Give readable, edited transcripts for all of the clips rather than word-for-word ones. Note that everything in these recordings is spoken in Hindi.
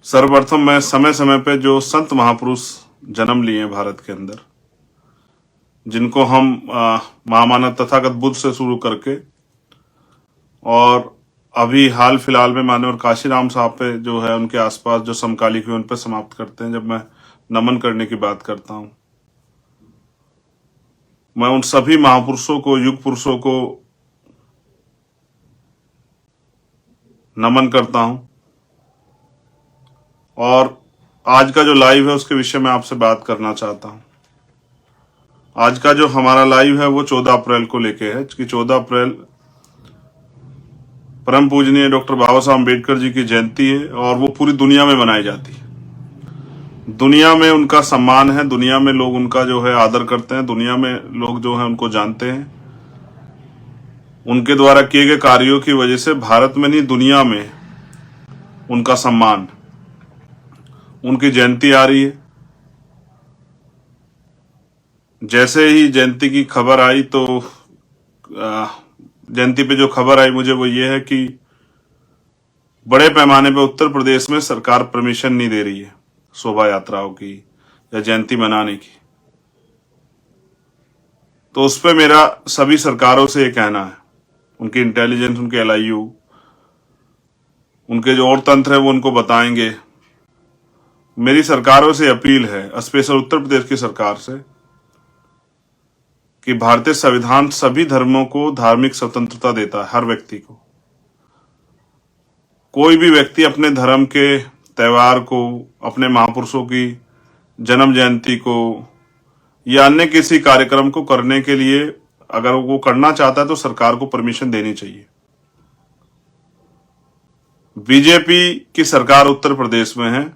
सर्वप्रथम मैं समय समय पे जो संत महापुरुष जन्म लिए हैं भारत के अंदर, जिनको हम महामानव तथागत बुद्ध से शुरू करके और अभी हाल फिलहाल में माननीय काशीराम साहब पे जो है उनके आसपास जो समकालिक हुए उन पर समाप्त करते हैं। जब मैं नमन करने की बात करता हूं, मैं उन सभी महापुरुषों को, युग पुरुषों को नमन करता हूं। और आज का जो लाइव है उसके विषय में आपसे बात करना चाहता हूं। आज का जो हमारा लाइव है वो 14 अप्रैल को लेके है कि 14 अप्रैल परम पूजनीय डॉक्टर बाबा साहब अम्बेडकर जी की जयंती है और वो पूरी दुनिया में मनाई जाती है। दुनिया में उनका सम्मान है, दुनिया में लोग उनका जो है आदर करते हैं, दुनिया में लोग जो है उनको जानते हैं। उनके द्वारा किए गए कार्यों की वजह से भारत में नहीं दुनिया में उनका सम्मान, उनकी जयंती आ रही है। जैसे ही जयंती की खबर आई तो जयंती पे जो खबर आई मुझे वो ये है कि बड़े पैमाने पे उत्तर प्रदेश में सरकार परमिशन नहीं दे रही है शोभा यात्राओं की या जयंती मनाने की। तो उस पे मेरा सभी सरकारों से ये कहना है, उनकी इंटेलिजेंस, उनके एलआईयू, उनके जो और तंत्र है वो उनको बताएंगे। मेरी सरकारों से अपील है, स्पेशल उत्तर प्रदेश की सरकार से, कि भारतीय संविधान सभी धर्मों को धार्मिक स्वतंत्रता देता है, हर व्यक्ति को। कोई भी व्यक्ति अपने धर्म के त्योहार को, अपने महापुरुषों की जन्म जयंती को या अन्य किसी कार्यक्रम को करने के लिए अगर वो करना चाहता है तो सरकार को परमिशन देनी चाहिए। बीजेपी की सरकार उत्तर प्रदेश में है।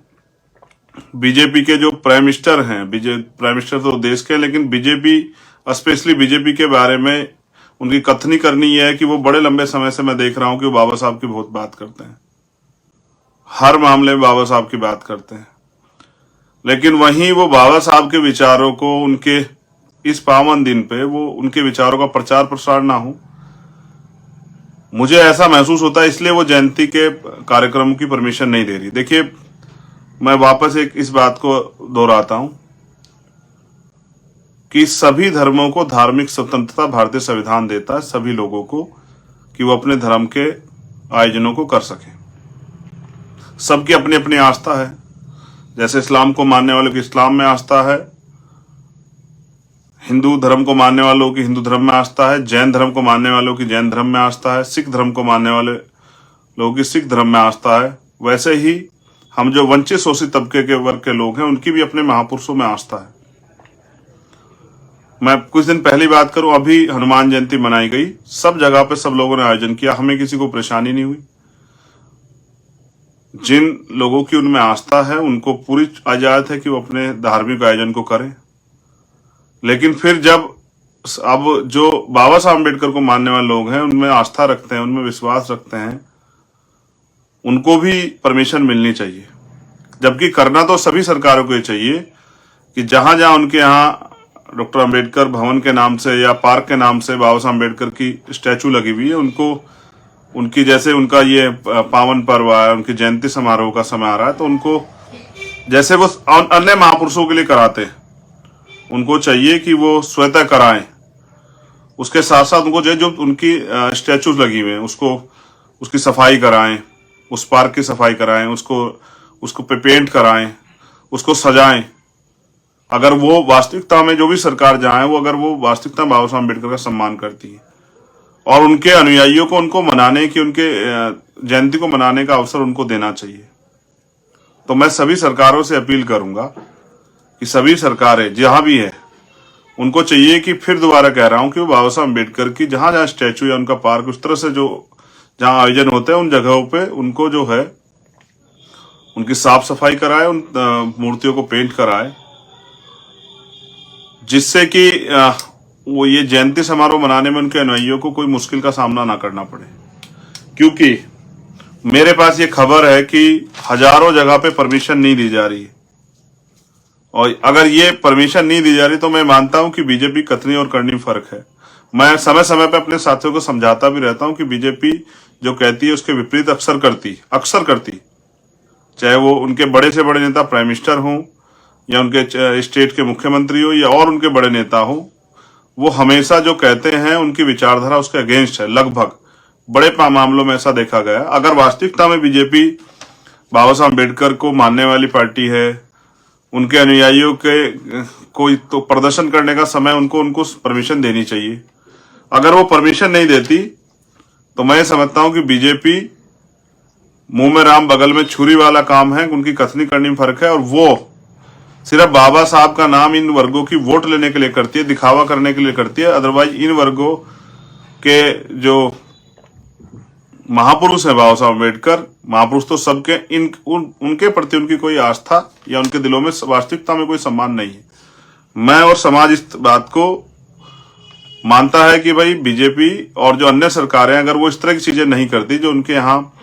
बीजेपी के जो प्राइम मिनिस्टर हैं, प्राइम मिनिस्टर तो देश के, लेकिन बीजेपी, स्पेशली बीजेपी के बारे में उनकी कथनी करनी यह है कि वो बड़े लंबे समय से मैं देख रहा हूं कि वो बाबा साहब की बहुत बात करते हैं, हर मामले में बाबा साहब की बात करते हैं। लेकिन वहीं वो बाबा साहब के विचारों को उनके इस पावन दिन पे वो उनके विचारों का प्रचार प्रसार ना हो, मुझे ऐसा महसूस होता है। इसलिए वो जयंती के कार्यक्रमों की परमिशन नहीं दे रही। देखिए, मैं वापस एक इस बात को दोहराता हूं कि सभी धर्मों को धार्मिक स्वतंत्रता भारतीय संविधान देता है, सभी लोगों को, कि वो अपने धर्म के आयोजनों को कर सकें। सबकी अपनी अपनी आस्था है। जैसे इस्लाम को मानने वालों की इस्लाम में आस्था है, हिंदू धर्म को मानने वालों की हिंदू धर्म में आस्था है, जैन धर्म को मानने वालों की जैन धर्म में आस्था है, सिख धर्म को मानने वाले लोगों की सिख धर्म में आस्था है। वैसे ही हम जो वंचित शोषित तबके के वर्ग के लोग हैं उनकी भी अपने महापुरुषों में आस्था है। मैं कुछ दिन पहली बात करूं, अभी हनुमान जयंती मनाई गई, सब जगह पे सब लोगों ने आयोजन किया, हमें किसी को परेशानी नहीं हुई। जिन लोगों की उनमें आस्था है उनको पूरी इजाजत है कि वो अपने धार्मिक आयोजन को करें। लेकिन फिर जब अब जो बाबा साहब अम्बेडकर को मानने वाले लोग हैं, उनमें आस्था रखते हैं, उनमें विश्वास रखते हैं, उनको भी परमिशन मिलनी चाहिए। जबकि करना तो सभी सरकारों को ही चाहिए कि जहां जहां उनके यहाँ डॉक्टर अम्बेडकर भवन के नाम से या पार्क के नाम से बाबा साहब अम्बेडकर की स्टैचू लगी हुई है, उनको उनकी जैसे उनका ये पावन पर्व है, उनकी जयंती समारोह का समय आ रहा है, तो उनको जैसे वो अन्य महापुरुषों के लिए कराते हैं, उनको चाहिए कि वो स्वतः कराएं। उसके साथ साथ उनको जो उनकी स्टैचूज लगी हुई हैं उसको, उसकी सफाई कराएं, उस पार्क की सफाई कराएं, उसको पेंट कराएं, उसको सजाएं। अगर वो वास्तविकता में, जो भी सरकार जहां है, वो अगर वो वास्तविकता बाबा साहब अम्बेडकर का सम्मान करती है और उनके अनुयायियों को उनको मनाने की, उनके जयंती को मनाने का अवसर उनको देना चाहिए। तो मैं सभी सरकारों से अपील करूंगा कि सभी सरकारें जहां भी है उनको चाहिए कि, फिर दोबारा कह रहा हूं, कि वो बाबा साहब अम्बेडकर की जहां जहां स्टैचू या उनका पार्क, उस तरह से जो जहां आयोजन होते हैं उन जगहों पे उनको जो है उनकी साफ सफाई कराए, उन मूर्तियों को पेंट कराए, जिससे कि वो ये जयंती समारोह मनाने में उनके अनुयायियों को कोई मुश्किल का सामना ना करना पड़े। क्योंकि मेरे पास ये खबर है कि हजारों जगह पे परमिशन नहीं दी जा रही है, और अगर ये परमिशन नहीं दी जा रही तो मैं मानता हूं कि बीजेपी कथनी और करनी फर्क है। मैं समय समय पे अपने साथियों को समझाता भी रहता हूं कि बीजेपी जो कहती है उसके विपरीत अक्सर करती। चाहे वो उनके बड़े से बड़े नेता प्राइम मिनिस्टर हों या उनके स्टेट के मुख्यमंत्री हो या और उनके बड़े नेता हो, वो हमेशा जो कहते हैं उनकी विचारधारा उसके अगेंस्ट है। लगभग बड़े मामलों में ऐसा देखा गया। अगर वास्तविकता में बीजेपी बाबा साहब अम्बेडकर को मानने वाली पार्टी है, उनके अनुयायियों के कोई तो प्रदर्शन करने का समय उनको परमिशन देनी चाहिए। अगर वो परमिशन नहीं देती तो मैं समझता हूं कि बीजेपी मुंह में राम बगल में छुरी वाला काम है, उनकी कथनी करनी में फर्क है। और वो सिर्फ बाबा साहब का नाम इन वर्गों की वोट लेने के लिए करती है, दिखावा करने के लिए करती है। अदरवाइज इन वर्गों के जो महापुरुष है बाबा साहब अम्बेडकर, महापुरुष तो सबके, उनके प्रति उनकी कोई आस्था या उनके दिलों में वास्तविकता में कोई सम्मान नहीं है। मैं और समाज इस बात को मानता है कि भाई बीजेपी और जो अन्य सरकारें अगर वो इस तरह की चीजें नहीं करती, जो उनके यहाँ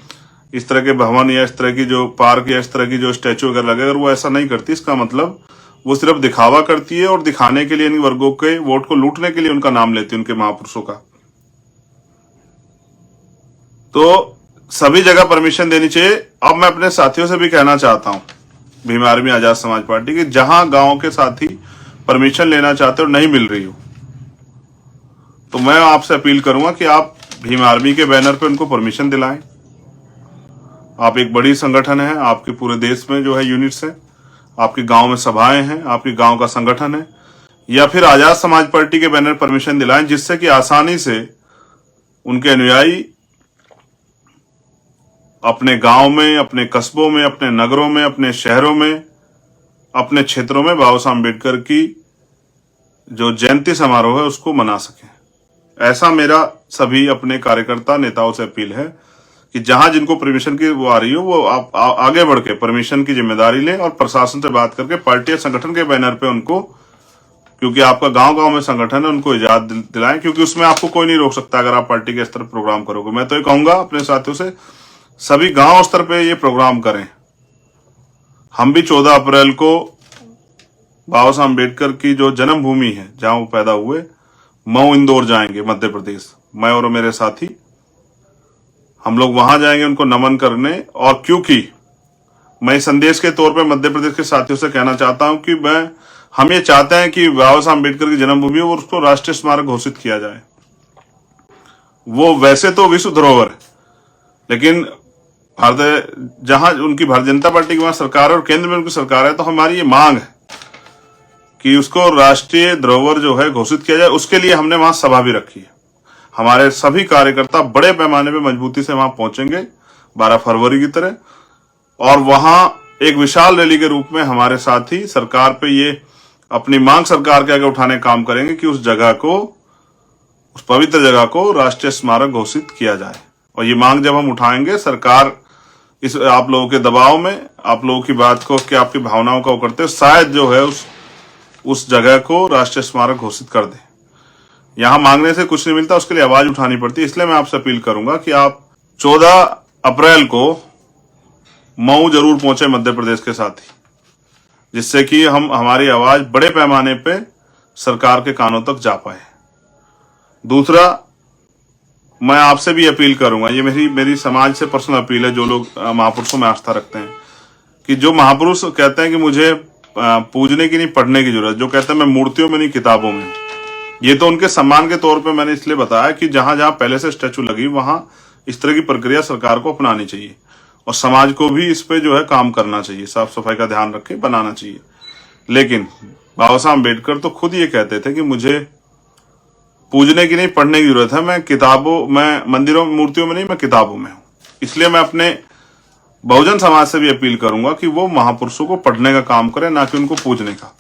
इस तरह के भवन या इस तरह की जो पार्क या इस तरह की जो स्टैचू वगैरह लगे, अगर वो ऐसा नहीं करती, इसका मतलब वो सिर्फ दिखावा करती है और दिखाने के लिए इन वर्गों के वोट को लूटने के लिए उनका नाम लेती है, उनके महापुरुषों का। तो सभी जगह परमिशन देनी चाहिए। अब मैं अपने साथियों से भी कहना चाहता हूं, भीम आर्मी आजाद समाज पार्टी की, जहां गांव के साथी परमिशन लेना चाहते हो नहीं मिल रही हो, तो मैं आपसे अपील करूंगा कि आप भीम आर्मी के बैनर पे उनको परमिशन दिलाएं। आप एक बड़ी संगठन है, आपके पूरे देश में जो है यूनिट्स है, आपके गांव में सभाएं हैं, आपके गांव का संगठन है, या फिर आजाद समाज पार्टी के बैनर परमिशन दिलाएं, जिससे कि आसानी से उनके अनुयायी अपने गांव में, अपने कस्बों में, अपने नगरों में, अपने शहरों में, अपने क्षेत्रों में बाबा साहब अम्बेडकर की जो जयंती समारोह है उसको मना सकें। ऐसा मेरा सभी अपने कार्यकर्ता नेताओं से अपील है कि जहां जिनको परमिशन की वो आ रही हो, वो आप आगे बढ़ के परमिशन की जिम्मेदारी लें और प्रशासन से बात करके पार्टी या संगठन के बैनर पे उनको, क्योंकि आपका गांव गांव में संगठन है, उनको इजाजत दिलाएं, क्योंकि उसमें आपको कोई नहीं रोक सकता अगर आप पार्टी के स्तर पर प्रोग्राम करोगे। मैं तो ये कहूंगा अपने साथियों से, सभी गांव स्तर पे ये प्रोग्राम करें। हम भी 14 अप्रैल को बाबा साहब अम्बेडकर की जो जन्मभूमि है, जहां वो पैदा हुए, मऊ इंदौर जाएंगे, मध्य प्रदेश। मैं और मेरे साथी हम लोग वहां जाएंगे उनको नमन करने। और क्योंकि मैं संदेश के तौर पे मध्य प्रदेश के साथियों से कहना चाहता हूं कि हम ये चाहते हैं कि बाबा साहब अम्बेडकर की जन्मभूमि और उसको राष्ट्रीय स्मारक घोषित किया जाए। वो वैसे तो विश्व धरोहर है, लेकिन जहां उनकी भारतीय जनता पार्टी की वहां सरकार है और केंद्र में उनकी सरकार है, तो हमारी ये मांग है कि उसको राष्ट्रीय धरोहर जो है घोषित किया जाए। उसके लिए हमने वहां सभा भी रखी है। हमारे सभी कार्यकर्ता बड़े पैमाने पे मजबूती से वहां पहुंचेंगे 12 फरवरी की तरह, और वहां एक विशाल रैली के रूप में हमारे साथी सरकार पे ये अपनी मांग सरकार के आगे उठाने का काम करेंगे कि उस जगह को, उस पवित्र जगह को राष्ट्रीय स्मारक घोषित किया जाए। और ये मांग जब हम उठाएंगे, सरकार इस आप लोगों के दबाव में, आप लोगों की बात को, कि आपकी भावनाओं का वो करते, शायद जो है उस जगह को राष्ट्रीय स्मारक घोषित कर दे। यहां मांगने से कुछ नहीं मिलता, उसके लिए आवाज उठानी पड़ती है। इसलिए मैं आपसे अपील करूंगा कि आप 14 अप्रैल को मऊ जरूर पहुंचे मध्य प्रदेश के साथी, जिससे कि हमारी आवाज बड़े पैमाने पे सरकार के कानों तक जा पाए। दूसरा, मैं आपसे भी अपील करूंगा, ये मेरी समाज से पर्सनल अपील है, जो लोग महापुरुषों में आस्था रखते हैं, कि जो महापुरुष कहते हैं कि मुझे पूजने की नहीं, पढ़ने की जरूरत, जो कहते हैं मैं मूर्तियों में नहीं किताबों में, ये तो उनके सम्मान के तौर पे मैंने इसलिए बताया कि जहां जहां पहले से स्टैचू लगी वहां इस तरह की प्रक्रिया सरकार को अपनानी चाहिए और समाज को भी इस पे जो है काम करना चाहिए, साफ सफाई का ध्यान रख के बनाना चाहिए। लेकिन बाबा साहब अम्बेडकर तो खुद ये कहते थे कि मुझे पूजने की नहीं, पढ़ने की जरूरत है, मैं मंदिरों में, मूर्तियों में नहीं, मैं किताबों में हूं। इसलिए मैं अपने बहुजन समाज से भी अपील करूंगा कि वो महापुरुषों को पढ़ने का काम करें, ना कि उनको पूजने का।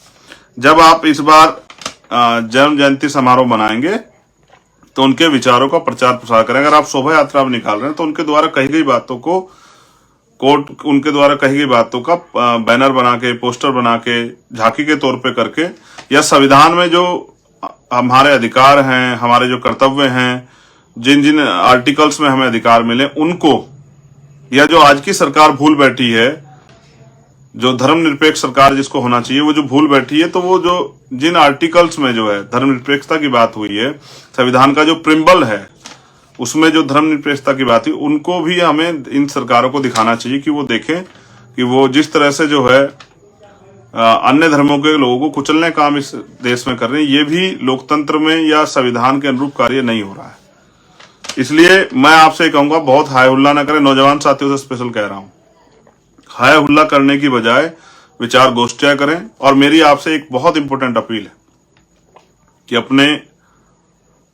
जब आप इस बार जन्म जयंती समारोह मनाएंगे तो उनके विचारों का प्रचार प्रसार करें। अगर आप शोभा यात्रा में निकाल रहे हैं तो उनके द्वारा कही गई बातों को, उनके द्वारा कही गई बातों का बैनर बना के, पोस्टर बना के, झांकी के तौर पे करके, या संविधान में जो हमारे अधिकार हैं, हमारे जो कर्तव्य हैं, जिन जिन आर्टिकल्स में हमें अधिकार मिले उनको, या जो आज की सरकार भूल बैठी है, जो धर्मनिरपेक्ष सरकार जिसको होना चाहिए, वो जो भूल बैठी है, तो वो जो जिन आर्टिकल्स में जो है धर्मनिरपेक्षता की बात हुई है, संविधान का जो प्रिम्बल है उसमें जो धर्मनिरपेक्षता की बात हुई, उनको भी हमें इन सरकारों को दिखाना चाहिए कि वो देखें कि वो जिस तरह से जो है अन्य धर्मों के लोगों को कुचलने का काम इस देश में कर रहे हैं, ये भी लोकतंत्र में या संविधान के अनुरूप कार्य नहीं हो रहा है। इसलिए मैं आपसे कहूंगा, बहुत हाय हुल्ला ना करें। नौजवान साथियों से स्पेशल कह रहा हूं, हाय हुल्ला करने की बजाय विचार गोष्ठियां करें। और मेरी आपसे एक बहुत इंपॉर्टेंट अपील है कि अपने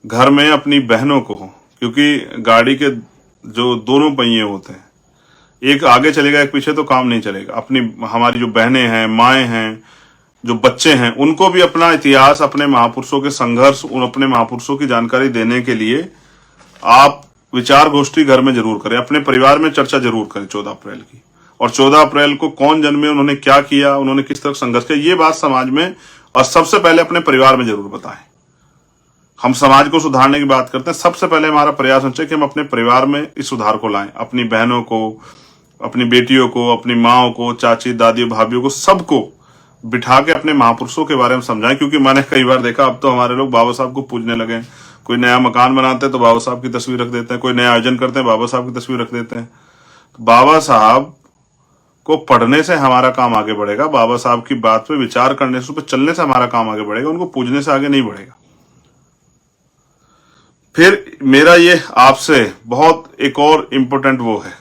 घर में अपनी बहनों को, क्योंकि गाड़ी के जो दोनों पहिए होते हैं, एक आगे चलेगा एक पीछे, तो काम नहीं चलेगा। अपनी हमारी जो बहनें हैं, माएँ हैं, जो बच्चे हैं, उनको भी अपना इतिहास, अपने महापुरुषों के संघर्ष, उन अपने महापुरुषों की जानकारी देने के लिए आप विचार गोष्ठी घर में जरूर करें। अपने परिवार में चर्चा जरूर करें 14 अप्रैल की। और 14 अप्रैल को कौन जन्मे, उन्होंने क्या किया, उन्होंने किस तरह संघर्ष किया, ये बात समाज में और सबसे पहले अपने परिवार में जरूर बताएं। हम समाज को सुधारने की बात करते हैं, सबसे पहले हमारा प्रयास होना चाहिए कि हम अपने परिवार में इस सुधार को लाएं। अपनी बहनों को, अपनी बेटियों को, अपनी माओ को, चाची, दादी, भाभीियों को, सबको बिठा के अपने महापुरुषों के बारे में समझाएं। क्योंकि मैंने कई बार देखा, अब तो हमारे लोग बाबा साहब को पूजने लगे। कोई नया मकान बनाते हैं तो बाबा साहब की तस्वीर रख देते हैं, कोई नया आयोजन करते हैं बाबा साहब की तस्वीर रख देते हैं। बाबा साहब को पढ़ने से हमारा काम आगे बढ़ेगा, बाबा साहब की बात पे विचार करने से, उस पर चलने से हमारा काम आगे बढ़ेगा, उनको पूजने से आगे नहीं बढ़ेगा। फिर मेरा ये आपसे बहुत एक और इम्पोर्टेंट वो है,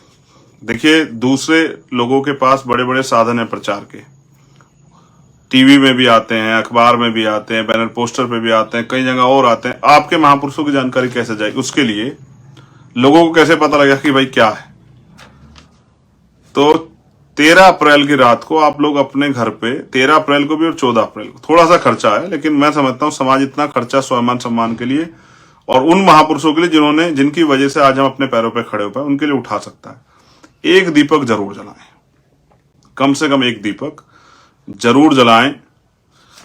देखिए दूसरे लोगों के पास बड़े बड़े साधन है प्रचार के, टीवी में भी आते हैं, अखबार में भी आते हैं, बैनर पोस्टर पे भी आते हैं, कई जगह और आते हैं। आपके महापुरुषों की जानकारी कैसे जाएगी, उसके लिए लोगों को कैसे पता लगेगा कि भाई क्या है। तो 13 अप्रैल की रात को आप लोग अपने घर पे, 13 अप्रैल को भी और 14 अप्रैल को, थोड़ा सा खर्चा है, लेकिन मैं समझता हूं समाज इतना खर्चा स्वाभिमान सम्मान के लिए और उन महापुरुषों के लिए जिन्होंने, जिनकी वजह से आज हम अपने पैरों पे खड़े हो पाए, उनके लिए उठा सकता है। एक दीपक जरूर जलाएं, कम से कम एक दीपक जरूर जलाएं।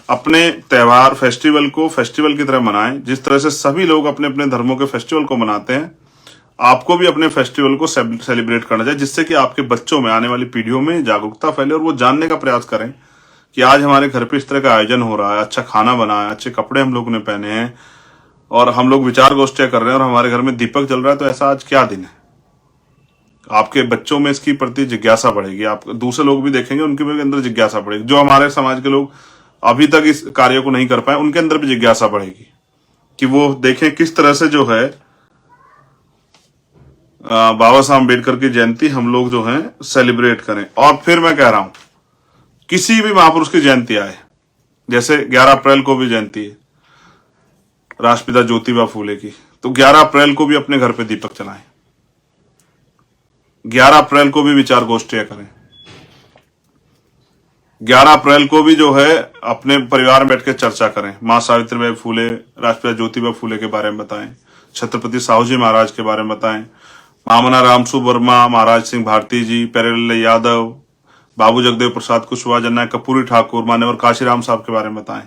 अपने त्योहार, फेस्टिवल को फेस्टिवल की तरह मनाएं। जिस तरह से सभी लोग अपने अपने धर्मों के फेस्टिवल को मनाते हैं, आपको भी अपने फेस्टिवल को सेलिब्रेट करना चाहिए, जिससे कि आपके बच्चों में, आने वाली पीढ़ियों में जागरूकता फैले और वो जानने का प्रयास करें कि आज हमारे घर पे इस तरह का आयोजन हो रहा है, अच्छा खाना बना है, अच्छे कपड़े हम लोग ने पहने हैं और हम लोग विचार गोष्ठियां कर रहे हैं और हमारे घर में दीपक जल रहा है, तो ऐसा आज क्या दिन है। आपके बच्चों में इसकी प्रति जिज्ञासा बढ़ेगी, आप दूसरे लोग भी देखेंगे, उनके भी अंदर जिज्ञासा बढ़ेगी। जो हमारे समाज के लोग अभी तक इस कार्य को नहीं कर पाए, उनके अंदर भी जिज्ञासा बढ़ेगी कि वो देखें किस तरह से जो है बाबा साहब अम्बेडकर की जयंती हम लोग जो है सेलिब्रेट करें। और फिर मैं कह रहा हूं, किसी भी महापुरुष की जयंती आए, जैसे 11 अप्रैल को भी जयंती है राष्ट्रपिता ज्योतिबा फूले की, तो 11 अप्रैल को भी अपने घर पे दीपक जलाएं, 11 अप्रैल को भी विचार गोष्ठियां करें, 11 अप्रैल को भी जो है अपने परिवार में बैठ के चर्चा करें। मां सावित्रीबाई फूले, राष्ट्रपिता ज्योतिबा फूले के बारे में बताएं, छत्रपति साहू जी महाराज के बारे में बताएं, मामना रामसु वर्मा, महाराज सिंह भारती जी, प्यारेलाल यादव, बाबू जगदेव प्रसाद कुशवाहा, जननायक कर्पूरी ठाकुर, मान्यवर काशीराम साहब के बारे में बताएं।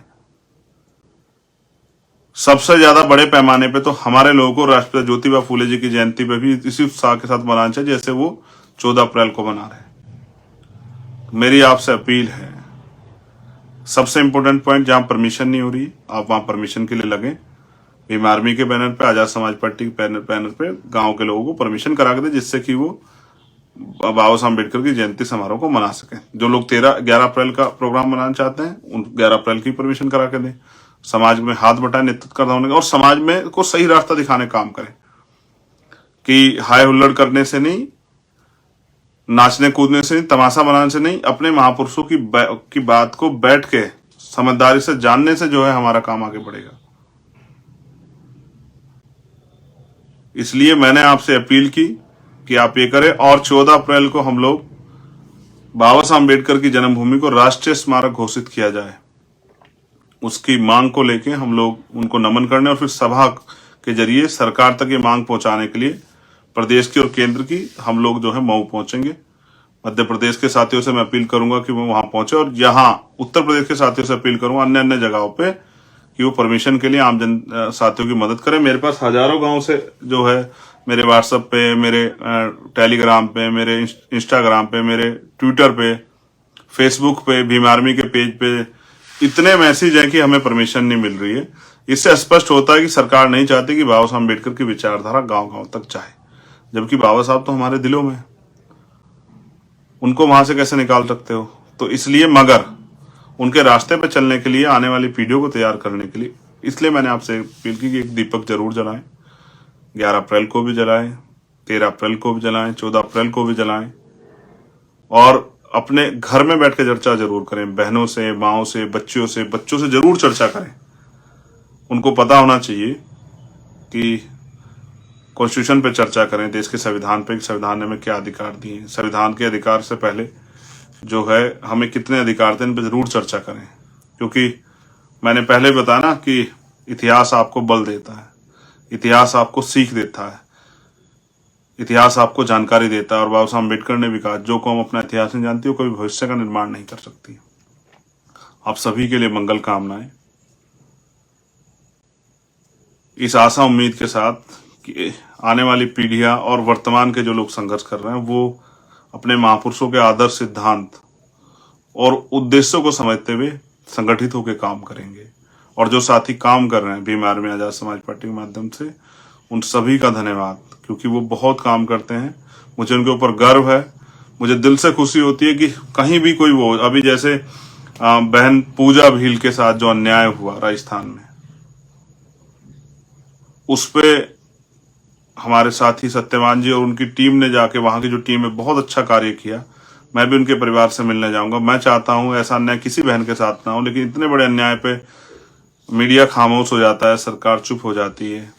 सबसे ज्यादा बड़े पैमाने पे तो हमारे लोगों को राष्ट्रपिता ज्योतिबा फूले जी की जयंती पे भी इसी उत्साह के साथ मनाना चाहिए जैसे वो 14 अप्रैल को मना रहे हैं। मेरी आपसे अपील है, सबसे इंपॉर्टेंट पॉइंट, जहां परमिशन नहीं हो रही आप वहां परमिशन के लिए लगे। भीम आर्मी के बैनर पे, आजाद समाज पार्टी के बैनर पे गांव के लोगों को परमिशन करा के दे, जिससे कि वो बाबा साहब अम्बेडकर की जयंती समारोह को मना सकें। जो लोग 11 अप्रैल का प्रोग्राम मनाना चाहते हैं, उन 11 अप्रैल की परमिशन करा के दें। समाज में हाथ बटाए, नेतृत्व करना होने का, और समाज में को सही रास्ता दिखाने का काम करें कि हाय हुल्लड़ करने से नहीं, नाचने कूदने से नहीं, तमाशा बनाने से नहीं, अपने महापुरुषों की बात को बैठ के समझदारी से जानने से जो है हमारा काम आगे बढ़ेगा। इसलिए मैंने आपसे अपील की कि आप ये करें और 14 अप्रैल को हम लोग बाबा साहब अम्बेडकर की जन्मभूमि को राष्ट्रीय स्मारक घोषित किया जाए। उसकी मांग को लेके हम लोग उनको नमन करने और फिर सभा के जरिए सरकार तक ये मांग पहुंचाने के लिए प्रदेश की और केंद्र की हम लोग जो है मऊ पहुंचेंगे। मध्य प्रदेश के साथियों से मैं अपील करूंगा कि वो वहां पहुंचे, और यहाँ उत्तर प्रदेश के साथियों से अपील करूंगा अन्य अन्य जगहों पे कि वो परमिशन के लिए आम जन साथियों की मदद करें। मेरे पास हजारों गांव से जो है मेरे व्हाट्सएप पे, मेरे टेलीग्राम पे, मेरे इंस्टाग्राम पे, मेरे ट्विटर पे, फेसबुक पे, भीम आर्मी के पेज पे इतने मैसेज हैं कि हमें परमिशन नहीं मिल रही है। इससे स्पष्ट होता है कि सरकार नहीं चाहती कि बाबा साहब अम्बेडकर की विचारधारा गांव गांव तक जाए, जबकि बाबा साहब तो हमारे दिलों में, उनको वहां से कैसे निकाल सकते हो? तो इसलिए, मगर उनके रास्ते पे चलने के लिए, आने वाली पीढ़ियों को तैयार करने के लिए, इसलिए मैंने आपसे अपील की कि एक दीपक जरूर जलाएं। 11 अप्रैल को भी जलाएं, 13 अप्रैल को भी जलाएं, 14 अप्रैल को भी जलाएं, और अपने घर में बैठ के चर्चा जरूर करें, बहनों से, माओं से, बच्चों से जरूर चर्चा करें। उनको पता होना चाहिए कि कॉन्स्टिट्यूशन पे चर्चा करें, देश के संविधान पे, संविधान ने हमें क्या अधिकार दिए हैं, संविधान के अधिकार से पहले जो है हमें कितने अधिकार थे, इन पे जरूर चर्चा करें। क्योंकि मैंने पहले बताया ना कि इतिहास आपको बल देता है, इतिहास आपको सीख देता है, इतिहास आपको जानकारी देता है। और बाबा साहब अम्बेडकर ने भी कहा, जो कौम अपना इतिहास नहीं जानती वो कभी भविष्य का निर्माण नहीं कर सकती। आप सभी के लिए मंगल कामनाएं, इस आशा उम्मीद के साथ कि आने वाली पीढ़ियां और वर्तमान के जो लोग संघर्ष कर रहे हैं वो अपने महापुरुषों के आदर्श, सिद्धांत और उद्देश्यों को समझते हुए संगठित होकर काम करेंगे। और जो साथी काम कर रहे हैं भीम आर्मी आजाद समाज पार्टी के माध्यम से, उन सभी का धन्यवाद, क्योंकि वो बहुत काम करते हैं। मुझे उनके ऊपर गर्व है। मुझे दिल से खुशी होती है कि कहीं भी कोई वो, अभी जैसे बहन पूजा भील के साथ जो अन्याय हुआ राजस्थान में, उस पे हमारे साथी सत्यवान जी और उनकी टीम ने जाके, वहां की जो टीम है, बहुत अच्छा कार्य किया। मैं भी उनके परिवार से मिलने जाऊंगा। मैं चाहता हूं ऐसा अन्याय किसी बहन के साथ ना हो, लेकिन इतने बड़े अन्याय पे मीडिया खामोश हो जाता है, सरकार चुप हो जाती है।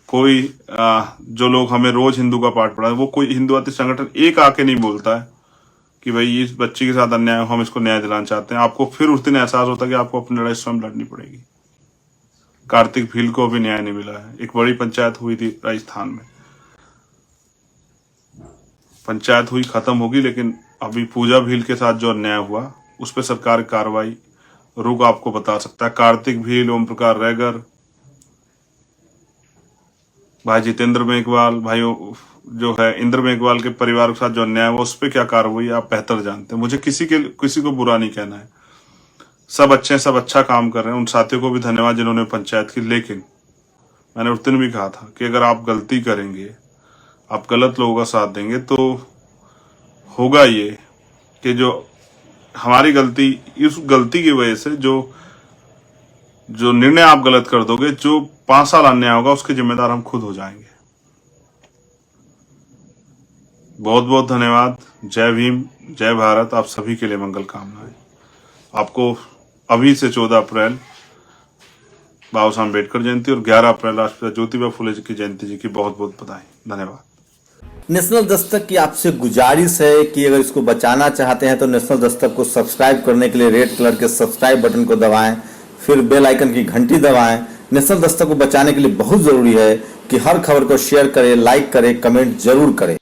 कोई जो लोग हमें रोज हिंदू का पाठ पढ़ा है, वो कोई हिंदुवादी संगठन एक आके नहीं बोलता है कि भाई इस बच्ची के साथ अन्याय हो, हम इसको न्याय दिलाना चाहते हैं। आपको फिर उस दिन एहसास होता है कि आपको अपनी लड़ाई स्वयं लड़नी पड़ेगी। कार्तिक भील को भी न्याय नहीं मिला है। एक बड़ी पंचायत हुई थी राजस्थान में, पंचायत हुई, खत्म होगी, लेकिन अभी पूजा भील के साथ जो अन्याय हुआ उस पर सरकार की कार्रवाई रुक आपको बता सकता है। कार्तिक भील, ओम प्रकाश रैगर, भाई जितेंद्र मेघवाल, भाई जो है इंद्र मेघवाल के परिवार के साथ जो अन्याय हुआ उस पर क्या कार्रवाई आप बेहतर जानते हैं। मुझे किसी को बुरा नहीं कहना है। सब अच्छे हैं, सब अच्छा काम कर रहे हैं। उन साथियों को भी धन्यवाद जिन्होंने पंचायत की। लेकिन मैंने उस दिन भी कहा था कि अगर आप गलती करेंगे, आप गलत लोगों का साथ देंगे, तो होगा ये कि जो हमारी गलती, इस गलती की वजह से जो निर्णय आप गलत कर दोगे, जो 5 साल अन्याय होगा उसके जिम्मेदार हम खुद हो जाएंगे। बहुत बहुत धन्यवाद। जय भीम, जय भारत। आप सभी के लिए मंगल कामनाएं। आपको अभी से 14 अप्रैल बाबा साहब अम्बेडकर जयंती और 11 अप्रैल राष्ट्रपिता ज्योतिबा फुले जी की जयंती जी की बहुत बहुत बधाई। धन्यवाद। नेशनल दस्तक की आपसे गुजारिश है कि अगर इसको बचाना चाहते हैं तो नेशनल दस्तक को सब्सक्राइब करने के लिए रेड कलर के सब्सक्राइब बटन को दबाएं, फिर बेल आइकन की घंटी दबाएं। नेशनल दस्तक को बचाने के लिए बहुत जरूरी है कि हर खबर को शेयर करें, लाइक करें, कमेंट जरूर करें।